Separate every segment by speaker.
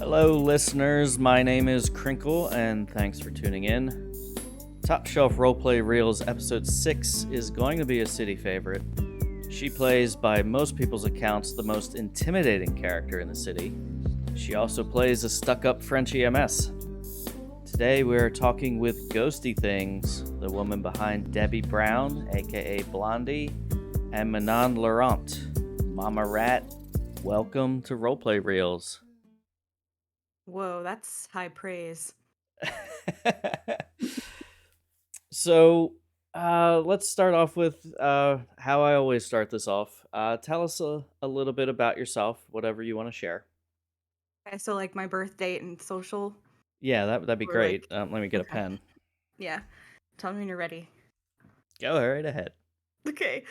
Speaker 1: Hello, listeners. My name is Crinkle, and thanks for tuning in. Top Shelf Roleplay Reels Episode 6 is going to be a city favorite. She plays, by most people's accounts, the most intimidating character in the city. She also plays a stuck-up French EMS. Today we're talking with Ghosty Things, the woman behind Debby Brown, aka Blondie, and Manon Laurent. Mama Rat, welcome to Roleplay Reels.
Speaker 2: Whoa, that's high praise.
Speaker 1: So, let's start off with how I always start this off. Tell us a little bit about yourself, whatever you want to share.
Speaker 2: Okay, so like my birth date and social,
Speaker 1: Yeah, that'd be
Speaker 2: or like,
Speaker 1: great. Let me get a
Speaker 2: okay,
Speaker 1: pen.
Speaker 2: yeah. Tell me when you're ready.
Speaker 1: Go right ahead.
Speaker 2: Okay.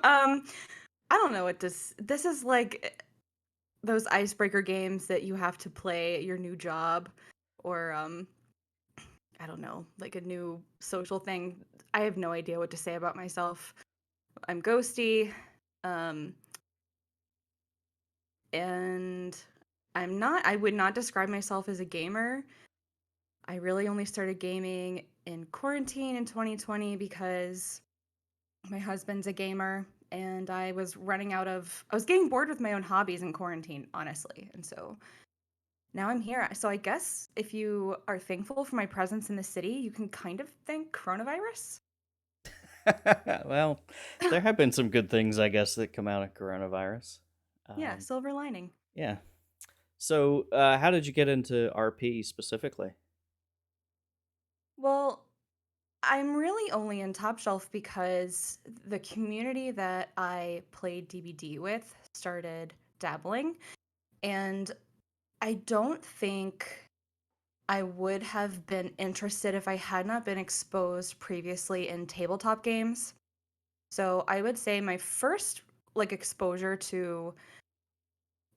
Speaker 2: um, I don't know what this is like those icebreaker games that you have to play at your new job, or I don't know, like a new social thing. I have no idea what to say about myself. I'm ghosty, um, and I would not describe myself as a gamer. I really only started gaming in quarantine in 2020 because my husband's a gamer and I was getting bored with my own hobbies in quarantine, honestly. And so now I'm here. So I guess if you are thankful for my presence in the city, you can kind of thank coronavirus.
Speaker 1: Well, there have been some good things, I guess, that come out of coronavirus.
Speaker 2: Yeah,
Speaker 1: Um,
Speaker 2: silver lining.
Speaker 1: yeah. So, how did you get into RP specifically?
Speaker 2: Well, I'm really only in Top Shelf because the community that I played DBD with started dabbling. And I don't think I would have been interested if I had not been exposed previously in tabletop games. So I would say my first like exposure to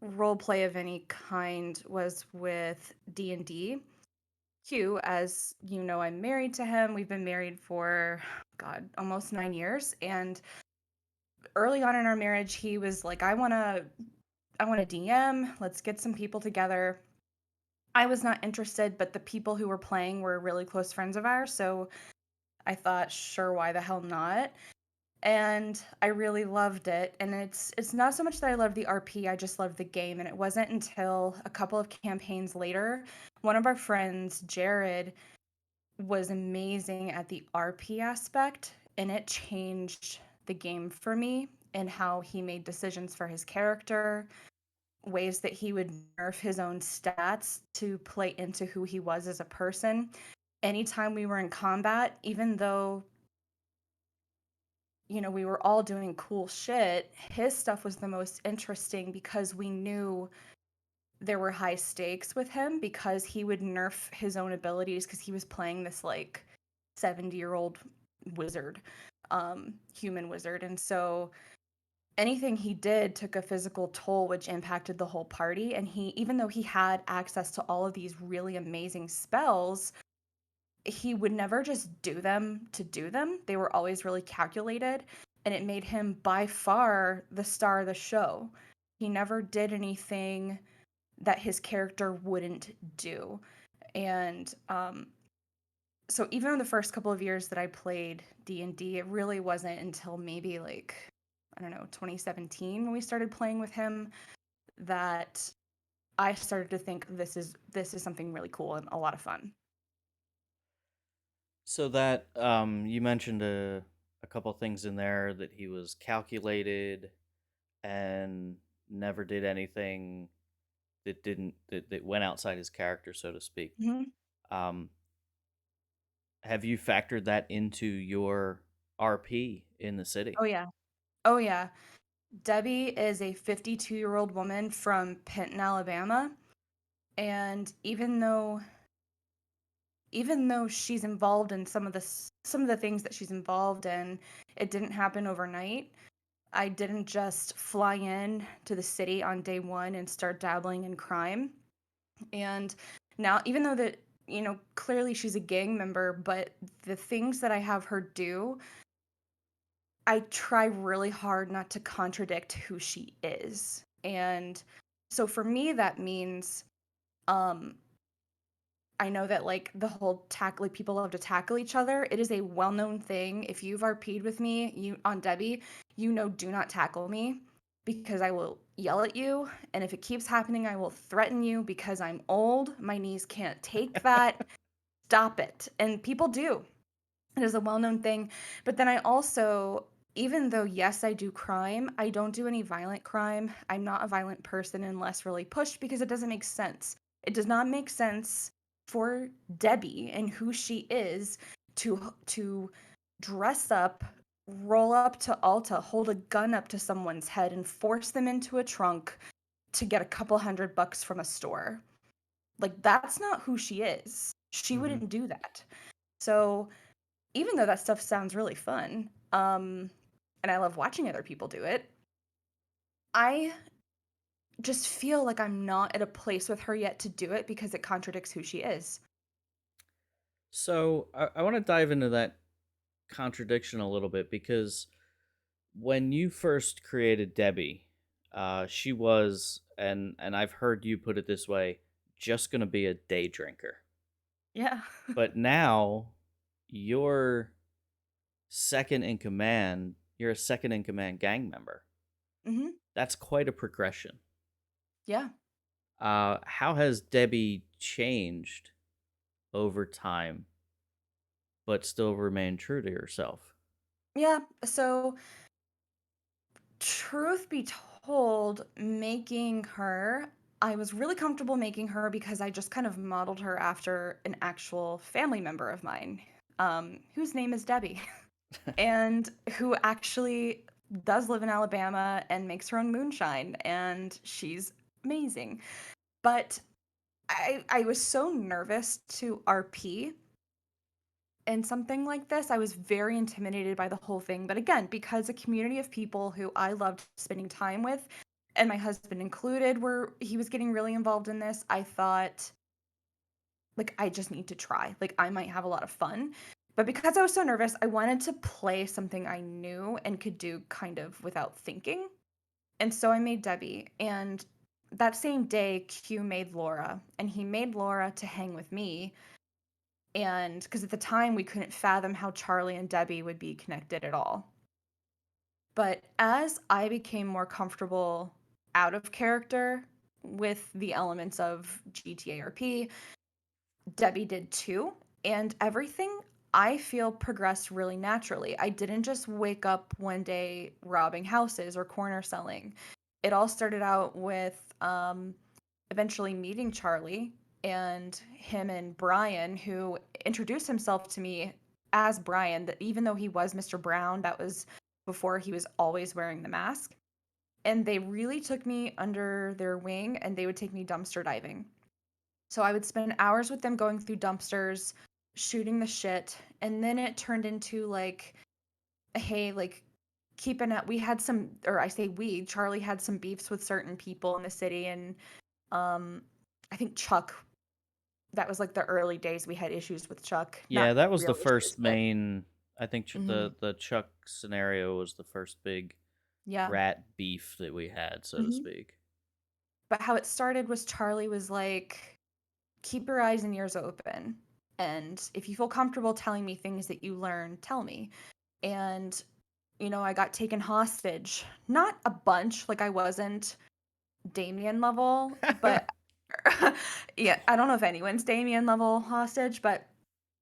Speaker 2: role play of any kind was with D&D. Q, as you know, I'm married to him. We've been married for god, almost 9 years, and early on in our marriage he was like I want to DM, let's get some people together. I was not interested, but the people who were playing were really close friends of ours, so I thought, sure, why the hell not? And I really loved it. And it's not so much that I loved the RP, I just loved the game. And it wasn't until a couple of campaigns later, one of our friends, Jared, was amazing at the RP aspect, and it changed the game for me and how he made decisions for his character, ways that he would nerf his own stats to play into who he was as a person. Anytime we were in combat, even though we were all doing cool shit, his stuff was the most interesting because we knew there were high stakes with him because he would nerf his own abilities because he was playing this like 70-year-old wizard, human wizard. And so anything he did took a physical toll, which impacted the whole party. And he, even though he had access to all of these really amazing spells, he would never just do them to do them. They were always really calculated, and it made him by far the star of the show. He never did anything that his character wouldn't do. And so even in the first couple of years that I played D&D, it really wasn't until maybe like I don't know, 2017 when we started playing with him that I started to think this is something really cool and a lot of fun.
Speaker 1: So that you mentioned a couple things in there that he was calculated and never did anything that went outside his character, so to speak.
Speaker 2: Mhm.
Speaker 1: Um, have you factored that into your RP in the city?
Speaker 2: Oh yeah. Oh yeah. Debbie is a 52-year-old woman from Penton, Alabama, and even though she's involved in some of the things that she's involved in, it didn't happen overnight. I didn't just fly in to the city on day 1 and start dabbling in crime. And now, even though that, clearly she's a gang member, but the things that I have her do, I try really hard not to contradict who she is. And So for me, that means um, I know that like the whole tackle, like people love to tackle each other. It is a well-known thing. If you've RP'd with me, you on Debby, you know, do not tackle me because I will yell at you. And if it keeps happening, I will threaten you because I'm old. My knees can't take that. Stop it. And people do. It is a well-known thing. But then I also, even though yes, I do crime, I don't do any violent crime. I'm not a violent person unless really pushed because it doesn't make sense. It does not make sense for Debby and who she is to dress up, roll up to Alta, hold a gun up to someone's head and force them into a trunk to get a couple $100 from a store. Like that's not who she is. She
Speaker 1: Hmm.
Speaker 2: wouldn't do that. So even though that stuff sounds really fun, and I love watching other people do it, I just feel like I'm not at a place with her yet to do it because it contradicts who she is.
Speaker 1: So I want to dive into that contradiction a little bit because when you first created Debbie, she was, and I've heard you put it this way, just gonna be a day drinker.
Speaker 2: Yeah.
Speaker 1: But now you're second in command. You're a second in command gang member.
Speaker 2: Hmm.
Speaker 1: That's quite a progression.
Speaker 2: Yeah.
Speaker 1: How has Debbie changed over time, but still remained true to herself?
Speaker 2: Yeah. So, truth be told, making her, I was really comfortable making her because I just kind of modeled her after an actual family member of mine, whose name is Debbie. And who actually does live in Alabama and makes her own moonshine, and she's amazing. But I was so nervous to RP in something like this. I was very intimidated by the whole thing. But again, because a community of people who I loved spending time with, and my husband included, were he was getting really involved in this, I thought like I just need to try. Like I might have a lot of fun. But because I was so nervous, I wanted to play something I knew and could do kind of without thinking. And so I made Debbie. And that same day, Q made Laura. And he made Laura to hang with me. And because at the time we couldn't fathom how Charlie and Debbie would be connected at all. But as I became more comfortable out of character with the elements of GTARP, Debbie did too. And everything I feel progressed really naturally. I didn't just wake up one day robbing houses or corner selling. It all started out with eventually meeting Charlie and him and Brian, who introduced himself to me as Brian, that even though he was Mr. Brown, that was before he was always wearing the mask. And they really took me under their wing and they would take me dumpster diving. So I would spend hours with them going through dumpsters, shooting the shit, and then it turned into like, hey, like keeping up. We had some, or I say we, Charlie had some beefs with certain people in the city, and um, I think Chuck. That was like the early days. We had issues with Chuck,
Speaker 1: Yeah,
Speaker 2: not
Speaker 1: that was
Speaker 2: real
Speaker 1: the
Speaker 2: issues,
Speaker 1: first
Speaker 2: but
Speaker 1: main. I think
Speaker 2: hmm
Speaker 1: the Chuck scenario was the first big
Speaker 2: yeah.
Speaker 1: rat beef that we had, so to
Speaker 2: hmm
Speaker 1: speak.
Speaker 2: But how it started was Charlie was like, keep your eyes and ears open. And if you feel comfortable telling me things that you learn, tell me. And I got taken hostage. Not a bunch, like I wasn't Damien level, but yeah, I don't know if anyone's Damien level hostage, but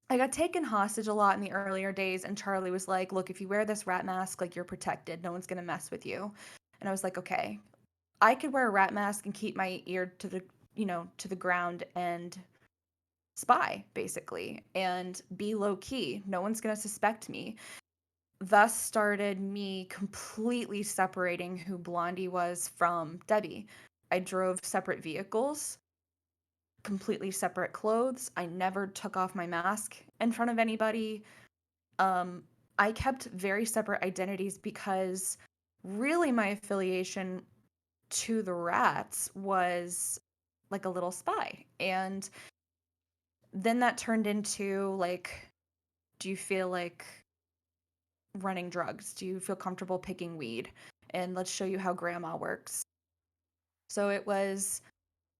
Speaker 2: I got taken hostage a lot in the earlier days. And Charlie was like, look, if you wear this rat mask, like you're protected. No one's going to mess with you. And I was like, okay, I could wear a rat mask and keep my ear to the ground and spy, basically, and be low key. No one's going to suspect me. Thus started me completely separating who Blondie was from Debbie. I drove separate vehicles, completely separate clothes. I never took off my mask in front of anybody. Um, I kept very separate identities because really my affiliation to the rats was like a little spy. And then that turned into like, do you feel like running drugs? Do you feel comfortable picking weed? And let's show you how grandma works. So it was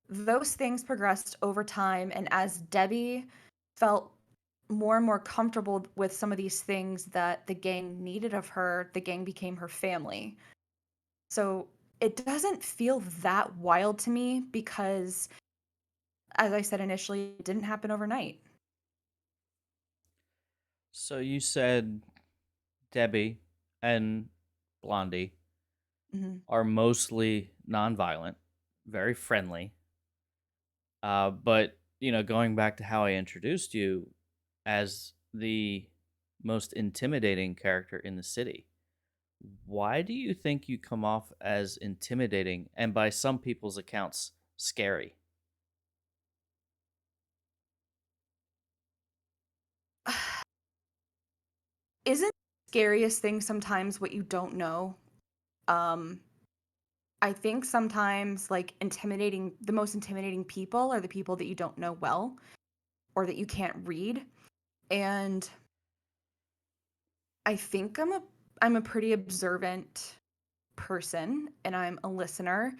Speaker 2: those things progressed over time, and as Debbie felt more and more comfortable with some of these things that the gang needed of her, the gang became her family. So it doesn't feel that wild to me because, as I said initially, it didn't happen overnight.
Speaker 1: So you said Debbie and Blondie
Speaker 2: Mhm.
Speaker 1: are mostly nonviolent, very friendly. But going back to how I introduced you as the most intimidating character in the city, why do you think you come off as intimidating and, by some people's accounts, scary?
Speaker 2: Isn't the scariest thing sometimes what you don't know? Um, I think sometimes like intimidating the most intimidating people are the people that you don't know well or that you can't read. And I think I'm a pretty observant person and I'm a listener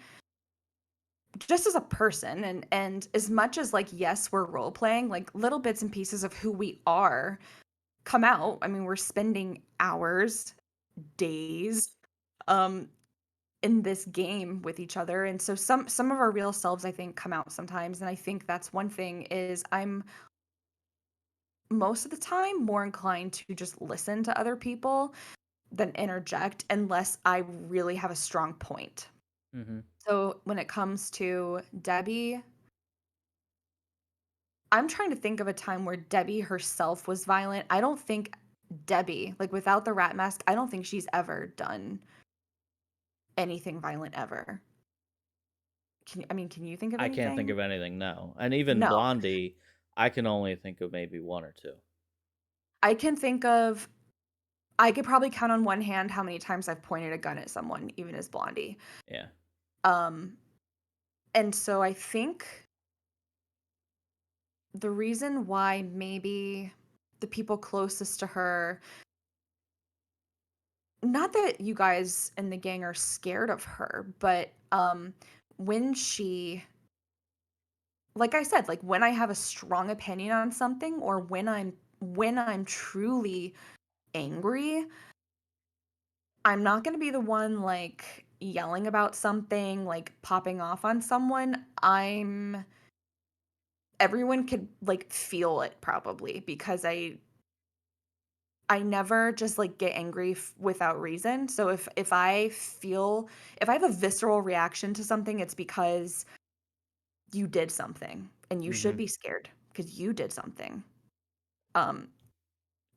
Speaker 2: just as a person, and as much as like yes, we're role playing, like little bits and pieces of who we are come out. I mean, we're spending hours, days um in this game with each other, and so some of our real selves I think come out sometimes, and I think that's one thing is I'm most of the time more inclined to just listen to other people than interject unless I really have a strong point.
Speaker 1: Mm-hmm.
Speaker 2: So when it comes to Debbie, I'm trying to think of a time where Debbie herself was violent. I don't think Debbie, like without the rat mask, I don't think she's ever done anything violent ever. Can you think of
Speaker 1: I can't think
Speaker 2: anything?
Speaker 1: of anything, no. And even
Speaker 2: No.
Speaker 1: Blondie, I can only think of maybe one or two.
Speaker 2: I can think of I could probably count on one hand how many times I've pointed a gun at someone, even as Blondie.
Speaker 1: Yeah.
Speaker 2: Um, and so I think the reason why maybe the people closest to her, not that you guys in the gang are scared of her, but when she, like I said, like when I have a strong opinion on something or when I'm truly angry, I'm not going to be the one like yelling about something, like popping off on someone. Everyone could like feel it probably because I never just like get angry without reason. So if I have a visceral reaction to something, it's because you did something and you should
Speaker 1: Mm-hmm.
Speaker 2: be scared because you did something. Um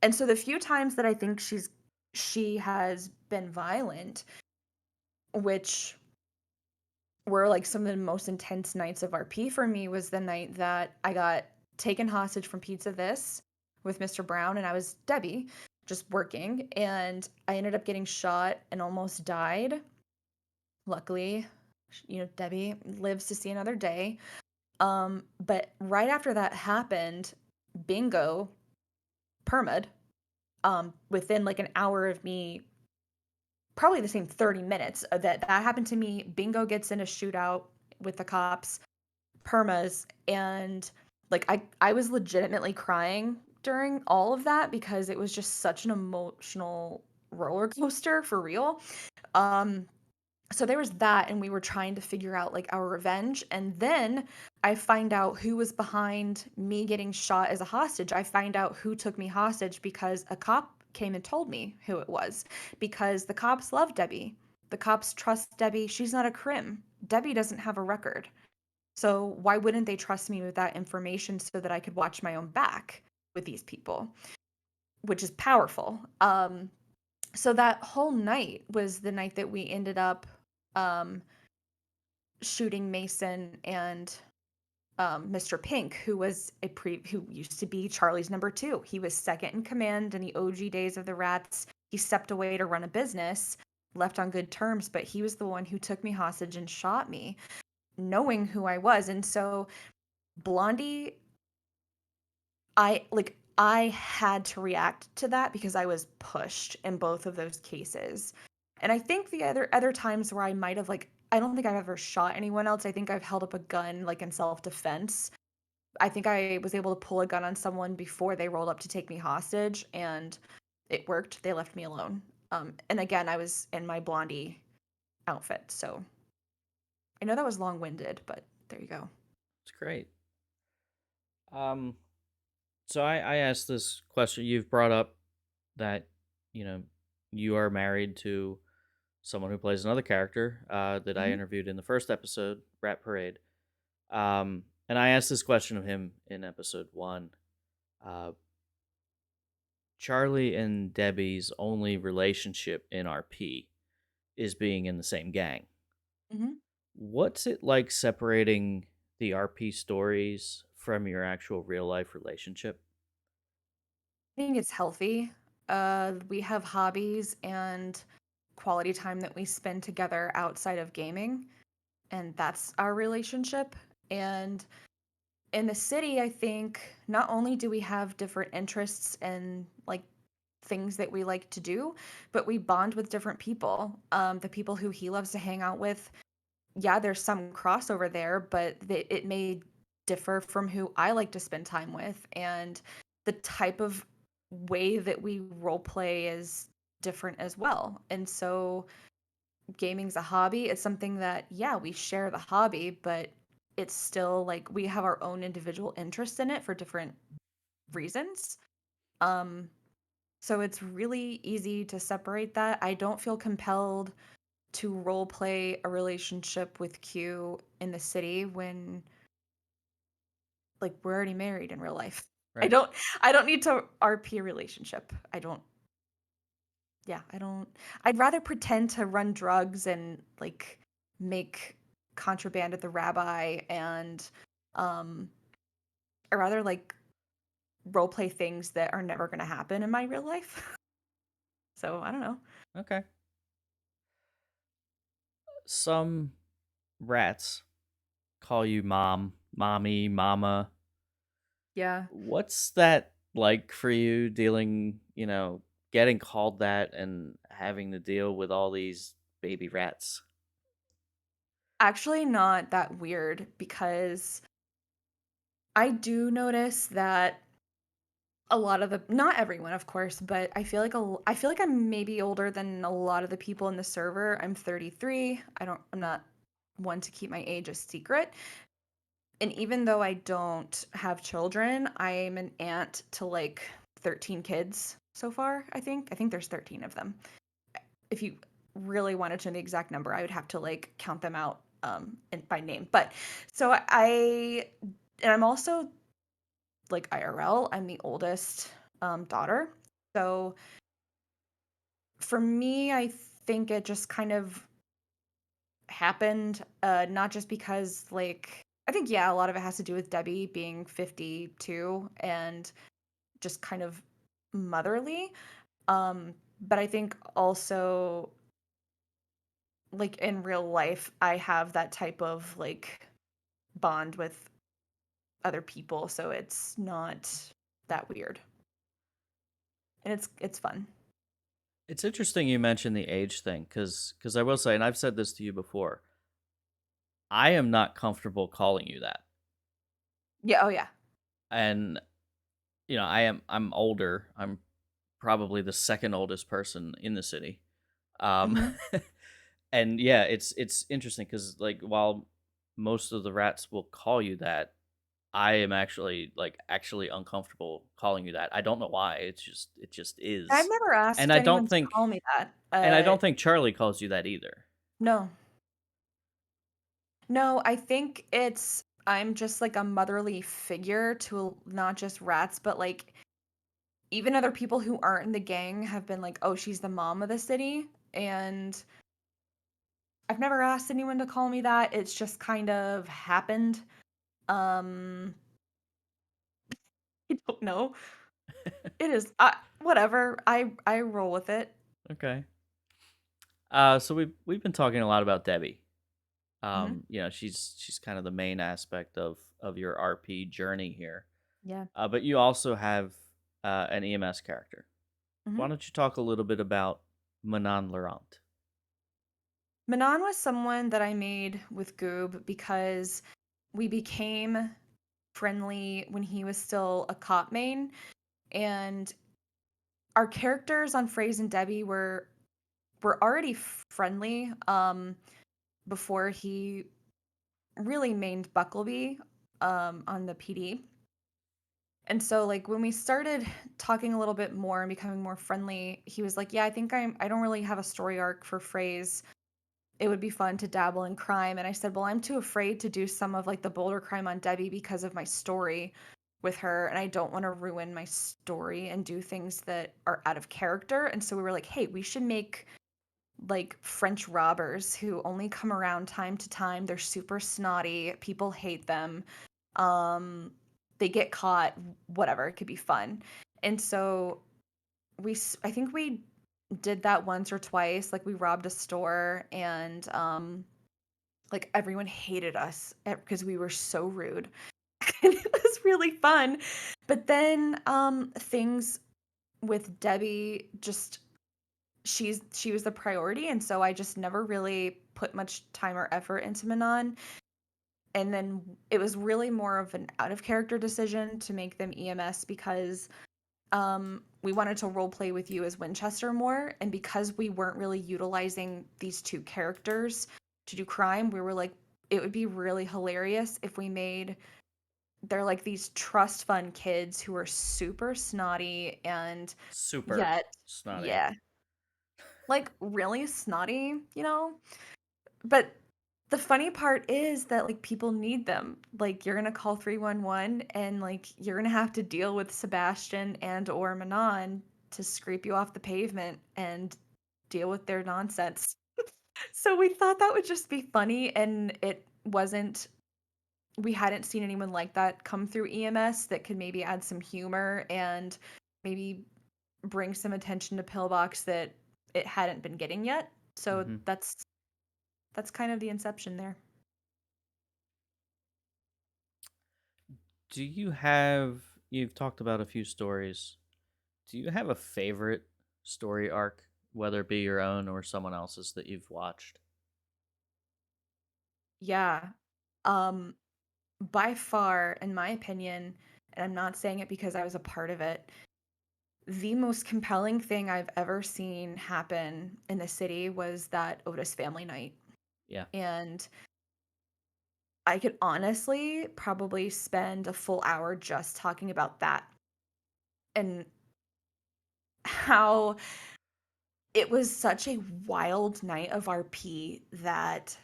Speaker 2: and so the few times that I think she has been violent, which were like some of the most intense nights of RP for me, was the night that I got taken hostage from Pizza This with Mr. Brown, and I was Debbie just working, and I ended up getting shot and almost died. Luckily, Debbie lives to see another day. But right after that happened, Bingo permad, within like an hour of me, probably the same 30 minutes that happened to me. Bingo gets in a shootout with the cops, permas, and like I was legitimately crying during all of that because it was just such an emotional roller coaster for real. Um so there was that, and we were trying to figure out like our revenge, and then I find out who was behind me getting shot as a hostage. I find out who took me hostage because a cop came and told me who it was, because the cops love Debbie. The cops trust Debbie. She's not a crim. Debbie doesn't have a record. So why wouldn't they trust me with that information so that I could watch my own back with these people, which is powerful. So that whole night was the night that we ended up um, shooting Mason and Mr. Pink, who was who used to be Charlie's number two. He was second in command in the OG days of the Rats. He stepped away to run a business, left on good terms, but he was the one who took me hostage and shot me, knowing who I was. And so Blondie, I had to react to that because I was pushed in both of those cases. And I think the other times where I might have like I don't think I've ever shot anyone else. I think I've held up a gun, like, in self-defense. I think I was able to pull a gun on someone before they rolled up to take me hostage, and it worked. They left me alone. And again, I was in my Blondie outfit, so I know that was long-winded, but there you go.
Speaker 1: It's great. Um, so I asked this question. You've brought up that, you know, you are married to someone who plays another character that I
Speaker 2: Mhm,
Speaker 1: interviewed in the first episode, Rat Parade. And I asked this question of him in episode one. Uh, Charlie and Debbie's only relationship in RP is being in the same gang.
Speaker 2: mhm.
Speaker 1: What's it like separating the RP stories from your actual real life relationship?
Speaker 2: I think it's healthy. We have hobbies and quality time that we spend together outside of gaming, and that's our relationship. And in the city, I think not only do we have different interests and like things that we like to do, but we bond with different people. The people who he loves to hang out with, yeah, there's some crossover there, but it may differ from who I like to spend time with. And the type of way that we role play is different as well. And so gaming's a hobby. It's something that, yeah, we share the hobby, but it's still like we have our own individual interests in it for different reasons. Um, so it's really easy to separate that. I don't feel compelled to role play a relationship with Q in the city when like we're already married in real life. I
Speaker 1: Right.
Speaker 2: don't I don't need to RP a relationship. I don't yeah, I don't I'd rather pretend to run drugs and like make contraband at the rabbi and um I rather like role play things that are never going to happen in my real life. So, I don't know.
Speaker 1: Okay. Some rats call you mom, mommy, mama.
Speaker 2: Yeah.
Speaker 1: What's that like for you dealing, getting called that and having to deal with all these baby rats?
Speaker 2: Actually not that weird because I do notice that a lot of the not everyone, of course, but I feel like I'm maybe older than a lot of the people in the server. I'm 33. I'm not one to keep my age a secret. And even though I don't have children, I'm an aunt to like 13 kids so far, I think. I think there's 13 of them. If you really wanted to know the exact number, I would have to like count them out by name. But so and I'm also like IRL, I'm the oldest daughter. So for me, I think it just kind of happened, not just because like I think yeah, a lot of it has to do with Debbie being 52 and just kind of motherly. But I think also like in real life, I have that type of like bond with other people, so it's not that weird. And it's fun.
Speaker 1: It's interesting you mentioned the age thing because I will say, and I've said this to you before, I am not comfortable calling you that.
Speaker 2: Yeah, oh yeah.
Speaker 1: And I'm older. I'm probably the second oldest person in the city. Um
Speaker 2: Mhm.
Speaker 1: and yeah, it's interesting cuz like while most of the rats will call you that, I am actually uncomfortable calling you that. I don't know why. It just
Speaker 2: I've
Speaker 1: is.
Speaker 2: never
Speaker 1: And
Speaker 2: asked
Speaker 1: I
Speaker 2: anyone
Speaker 1: don't
Speaker 2: to
Speaker 1: think
Speaker 2: call me that.
Speaker 1: and I don't think Charlie calls you that either.
Speaker 2: No. No, I think I'm just like a motherly figure to not just rats, but like even other people who aren't in the gang have been like, "Oh, she's the mom of the city." And I've never asked anyone to call me that. It's just kind of happened. Um, I don't know. It is whatever. I roll with it.
Speaker 1: Okay. So we've been talking a lot about Debbie.
Speaker 2: Mhm.
Speaker 1: She's kind of the main aspect of your RP journey here.
Speaker 2: Yeah.
Speaker 1: But you also have an EMS character. Why
Speaker 2: Mhm.
Speaker 1: don't you talk a little bit about Manon Laurent?
Speaker 2: Manon was someone that I made with Goob because we became friendly when he was still a cop main, and our characters on Phrase and Debbie were already friendly before he really mained Buckleby on the PD. And so like when we started talking a little bit more and becoming more friendly, he was like, "Yeah, I don't really have a story arc for Phrase. It would be fun to dabble in crime." And I said, "Well, I'm too afraid to do some of like the bolder crime on Debbie because of my story with her, and I don't want to ruin my story and do things that are out of character." And so we were like, "Hey, we should make like French robbers who only come around time to time. They're super snotty. People hate them. Um, they get caught, whatever. It could be fun." And so I think we did that once or twice. Like we robbed a store and like everyone hated us because we were so rude. And it was really fun. But then things with Debbie just she was the priority, and so I just never really put much time or effort into Manon. And then it was really more of an out of character decision to make them EMS because we wanted to role play with you as Winchester more, and because we weren't really utilizing these two characters to do crime, we were like, it would be really hilarious if we made they're like these trust fund kids who are super snotty and
Speaker 1: Super
Speaker 2: yet,
Speaker 1: snotty.
Speaker 2: yeah, like really snotty, you know? But the funny part is that like people need them. Like you're gonna call 311 and like you're gonna have to deal with Sebastian and or Manon to scrape you off the pavement and deal with their nonsense. So we thought that would just be funny, and it wasn't we hadn't seen anyone like that come through EMS that could maybe add some humor and maybe bring some attention to Pillbox that it hadn't been getting yet. So
Speaker 1: Hmm.
Speaker 2: that's kind of the inception there.
Speaker 1: Do you have? You've talked about a few stories. Do you have a favorite story arc, whether it be your own or someone else's that you've watched?
Speaker 2: Yeah. Um, by far, in my opinion, and I'm not saying it because I was a part of it, the most compelling thing I've ever seen happen in the city was that Otis family night.
Speaker 1: Yeah.
Speaker 2: And I could honestly probably spend a full hour just talking about that and how it was such a wild night of RP that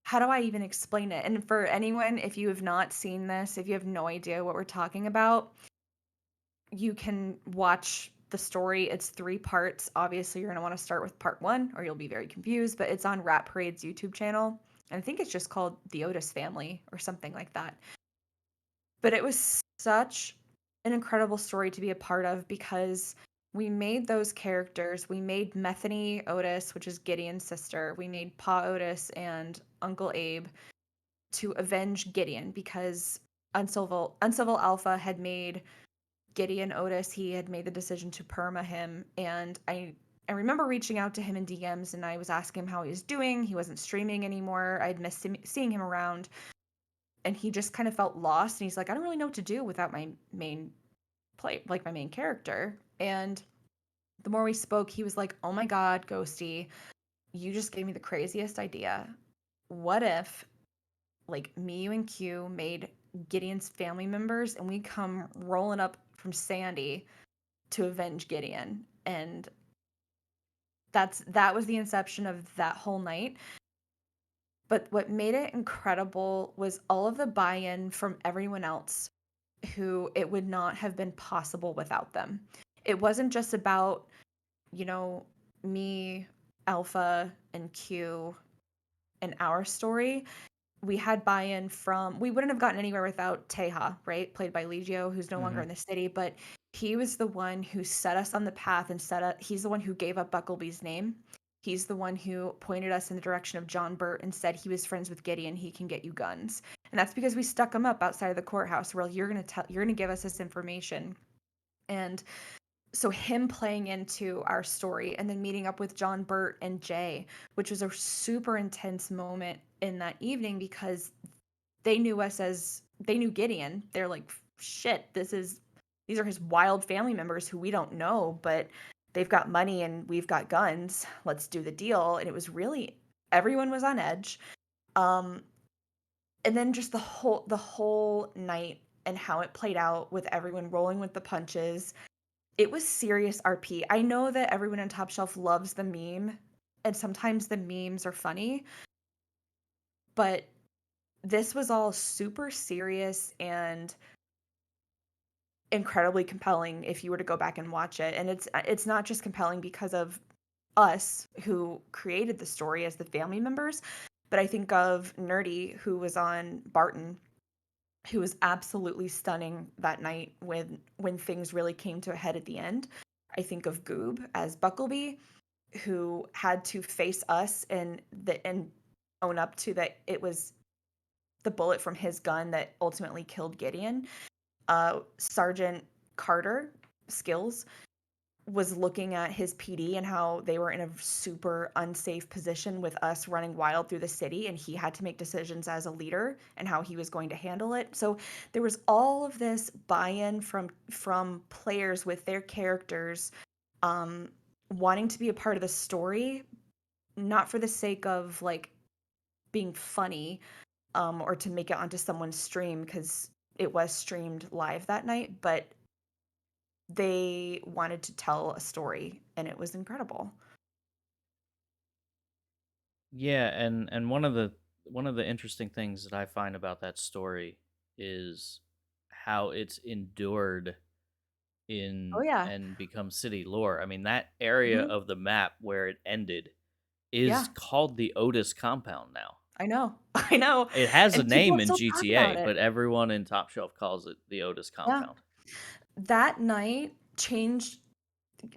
Speaker 2: how do I even explain it? And for anyone, if you have not seen this, if you have no idea what we're talking about, you can watch the story. It's 3 parts. Obviously, you're going to want to start with part 1 or you'll be very confused, but it's on Rat Parade's YouTube channel. And I think it's just called The Otis Family or something like that. But it was such an incredible story to be a part of because we made those characters. We made Methany Otis, which is Gideon's sister. We made Pa Otis and Uncle Abe to avenge Gideon because Uncivil Alpha had made Gideon Otis. He had made the decision to perma him, and I remember reaching out to him in DMs and I was asking him how he was doing. He wasn't streaming anymore. I'd missed seeing him around, and he just kind of felt lost. And he's like, "I don't really know what to do without my main like my main character." And the more we spoke, he was like, "Oh my God, Ghosty, you just gave me the craziest idea. What if like me, you, and Q made Gideon's family members and we come rolling up from Sandy to avenge Gideon?" And that was the inception of that whole night. But what made it incredible was all of the buy-in from everyone else who it would not have been possible without them. It wasn't just about, you know, me, Alpha, and Q and our story. We had buy-in from we wouldn't have gotten anywhere without Teja, right? Played by Legio, who's no longer
Speaker 1: Hmm.
Speaker 2: in the city, but he was the one who set us on the path and he's the one who gave up Buckleby's name. He's the one who pointed us in the direction of John Burt and said he was friends with Gideon, he can get you guns. And that's because we stuck him up outside of the courthouse. Well, you're gonna give us this information. And so him playing into our story and then meeting up with John Burt and Jay, which was a super intense moment in that evening because they knew Gideon. They're like, shit, these are his wild family members who we don't know, but they've got money and we've got guns. Let's do the deal. And it was really everyone was on edge. Um, and then just the whole night and how it played out with everyone rolling with the punches. It was serious RP. I know that everyone on Top Shelf loves the meme, and sometimes the memes are funny, but this was all super serious and incredibly compelling if you were to go back and watch it. And it's not just compelling because of us who created the story as the family members, but I think of Nerdy who was on Barton, who was absolutely stunning that night when things really came to a head at the end. I think of Goob as Buckleby, who had to face us and own up to that it was the bullet from his gun that ultimately killed Gideon. Sergeant Carter Skills was looking at his PD and how they were in a super unsafe position with us running wild through the city, and he had to make decisions as a leader and how he was going to handle it. So there was all of this buy-in from players with their characters, um, wanting to be a part of the story, not for the sake of like being funny, or to make it onto someone's stream because it was streamed live that night, but they wanted to tell a story and it was incredible.
Speaker 1: Yeah, and one of the interesting things that I find about that story is how it's endured
Speaker 2: Oh
Speaker 1: in
Speaker 2: yeah.
Speaker 1: and become city lore. I mean, that area
Speaker 2: Mhm.
Speaker 1: of the map where it ended is
Speaker 2: Yeah,
Speaker 1: called the Otis compound now.
Speaker 2: I know. I know.
Speaker 1: It has a
Speaker 2: And people
Speaker 1: name in
Speaker 2: still talk about
Speaker 1: GTA,
Speaker 2: it.
Speaker 1: but everyone in Top Shelf calls it the Otis
Speaker 2: Yeah.
Speaker 1: compound.
Speaker 2: That night changed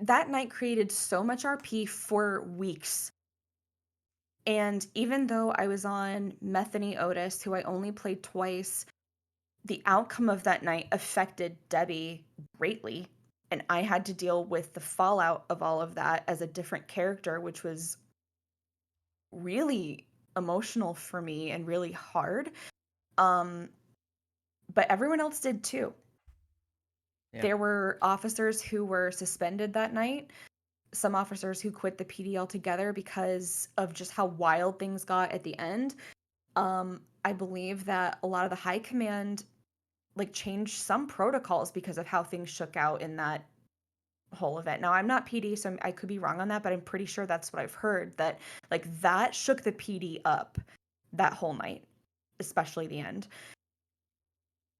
Speaker 2: that night created so much RP for weeks. And even though I was on Methany Otis, who I only played twice, the outcome of that night affected Debby greatly. And I had to deal with the fallout of all of that as a different character, which was really emotional for me and really hard. Um, but everyone else did too.
Speaker 1: Yeah.
Speaker 2: There were officers who were suspended that night, some officers who quit the PD altogether because of just how wild things got at the end. I believe that a lot of the high command like changed some protocols because of how things shook out in that whole event. Now, I'm not PD, so I could be wrong on that, but I'm pretty sure that's what I've heard that like that shook the PD up that whole night, especially the end.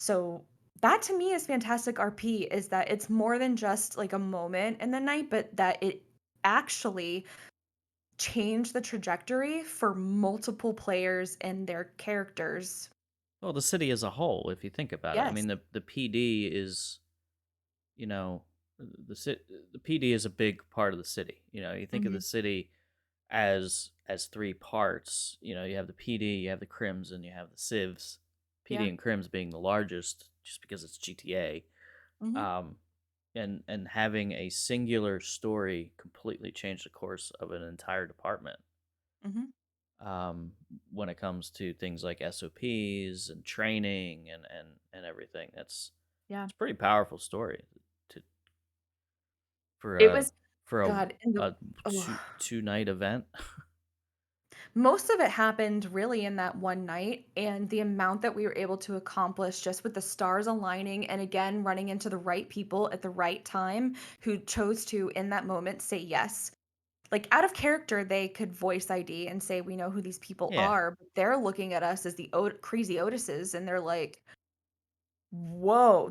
Speaker 2: So that to me is fantastic RP is that it's more than just like a moment in the night, but that it actually changed the trajectory for multiple players and their characters.
Speaker 1: Well, the city as a whole, if you think about it. I
Speaker 2: Yes.
Speaker 1: mean, the PD is, you know, the PD is a big part of the city. You know, you think of the
Speaker 2: Mhm.
Speaker 1: city as three parts. You know, you have the PD, you have the Crims, and you have the Civs. PD
Speaker 2: Yeah.
Speaker 1: and Crims being the largest, just because it's GTA.
Speaker 2: Mhm.
Speaker 1: Um, and having a singular story completely change the course of an entire department.
Speaker 2: Mhm.
Speaker 1: Um, when it comes to things like SOPs and training and everything,
Speaker 2: Yeah.
Speaker 1: it's a pretty powerful story to for
Speaker 2: It
Speaker 1: a
Speaker 2: was
Speaker 1: for a
Speaker 2: God, and the
Speaker 1: a
Speaker 2: oh.
Speaker 1: two night event.
Speaker 2: Most of it happened really in that one night, and the amount that we were able to accomplish just with the stars aligning and again running into the right people at the right time who chose to, in that moment, say yes. Like out of character, they could voice ID and say, "We know who these people
Speaker 1: Yeah,
Speaker 2: are," but they're looking at us as the crazy Otises, and they're like, "Whoa!"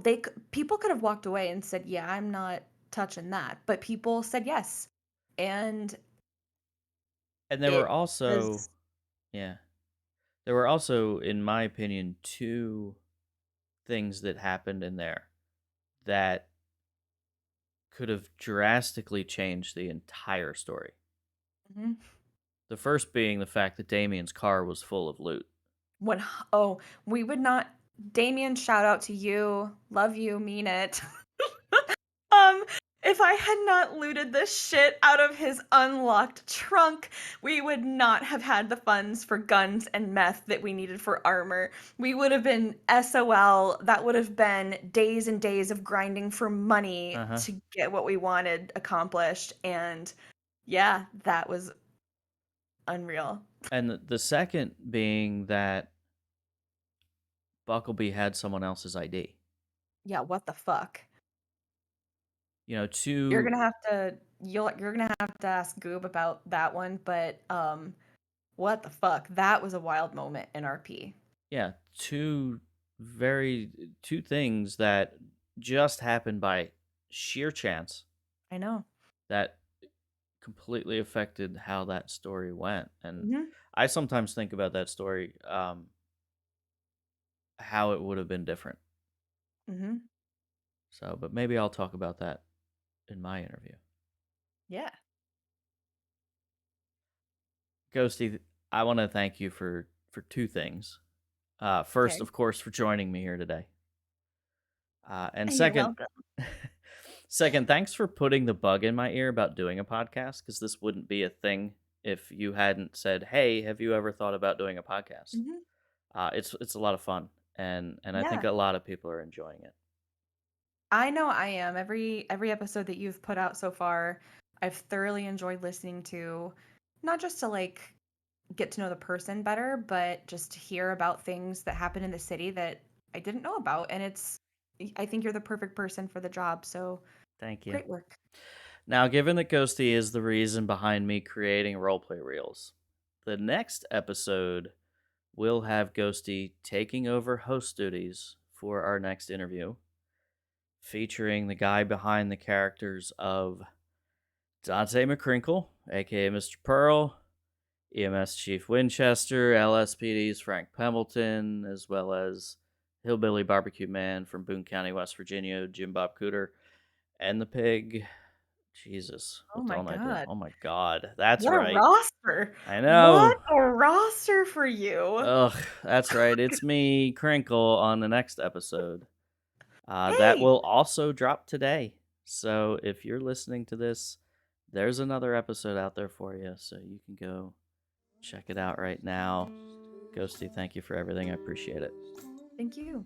Speaker 2: People could have walked away and said, "Yeah, I'm not touching that," but people said yes, and
Speaker 1: and there were
Speaker 2: it
Speaker 1: also
Speaker 2: was.
Speaker 1: yeah there were also, in my opinion, two things that happened in there that could have drastically changed the entire story.
Speaker 2: Mhm.
Speaker 1: The first being the fact that Damien's car was full of loot.
Speaker 2: When oh, we would not. Damien, shout out to you. Love you, mean it. Um, If I had not looted the shit out of his unlocked trunk, we would not have had the funds for guns and meth that we needed for armor. We would have been SOL. That would have been days and days of grinding for money
Speaker 1: Uh-huh.
Speaker 2: to get what we wanted accomplished. And yeah, that was unreal.
Speaker 1: And the second being that Buckleby had someone else's ID.
Speaker 2: Yeah, what the fuck?
Speaker 1: You know,
Speaker 2: You're
Speaker 1: two
Speaker 2: gonna have to you're gonna have to ask Goob about that one, but what the fuck? That was a wild moment in RP.
Speaker 1: yeah, two things that just happened by sheer chance
Speaker 2: I know.
Speaker 1: that completely affected how that story went. And
Speaker 2: Mhm.
Speaker 1: I sometimes think about that story, how it would have been different.
Speaker 2: Mhm.
Speaker 1: So, but maybe I'll talk about that in my interview.
Speaker 2: Yeah.
Speaker 1: Ghosty, I want to thank you for two things. First,
Speaker 2: Okay.
Speaker 1: of course, for joining me here today. And
Speaker 2: You're
Speaker 1: second,
Speaker 2: welcome.
Speaker 1: second, thanks for putting the bug in my ear about doing a podcast, because this wouldn't be a thing if you hadn't said, "Hey, have you ever thought about doing a podcast?"
Speaker 2: Mhm.
Speaker 1: It's a lot of fun, and I think
Speaker 2: Yeah.
Speaker 1: a lot of people are enjoying it.
Speaker 2: I know I am. Every episode that you've put out so far, I've thoroughly enjoyed listening to, not just to like get to know the person better, but just to hear about things that happen in the city that I didn't know about. And I think you're the perfect person for the job. So
Speaker 1: Thank you.
Speaker 2: great work.
Speaker 1: Now, given that Ghosty is the reason behind me creating roleplay reels, the next episode will have Ghosty taking over host duties for our next interview, featuring the guy behind the characters of Dante McCrinkle, aka Mr. Pearl, EMS Chief Winchester, LSPD's Frank Pembleton, as well as Hillbilly Barbecue Man from Boone County, West Virginia, Jim Bob Cooter, and the pig. Jesus,
Speaker 2: Oh
Speaker 1: what
Speaker 2: my
Speaker 1: don't I do?
Speaker 2: God.
Speaker 1: Oh my God, that's
Speaker 2: What a
Speaker 1: right.
Speaker 2: roster.
Speaker 1: I
Speaker 2: What
Speaker 1: know.
Speaker 2: a roster for you.
Speaker 1: Ugh, that's right. It's me, Crinkle, on the next episode. That
Speaker 2: Hey,
Speaker 1: will also drop today. So if you're listening to this, there's another episode out there for you. So you can go check it out right now. Ghosty, thank you for everything. I appreciate it.
Speaker 2: thank you.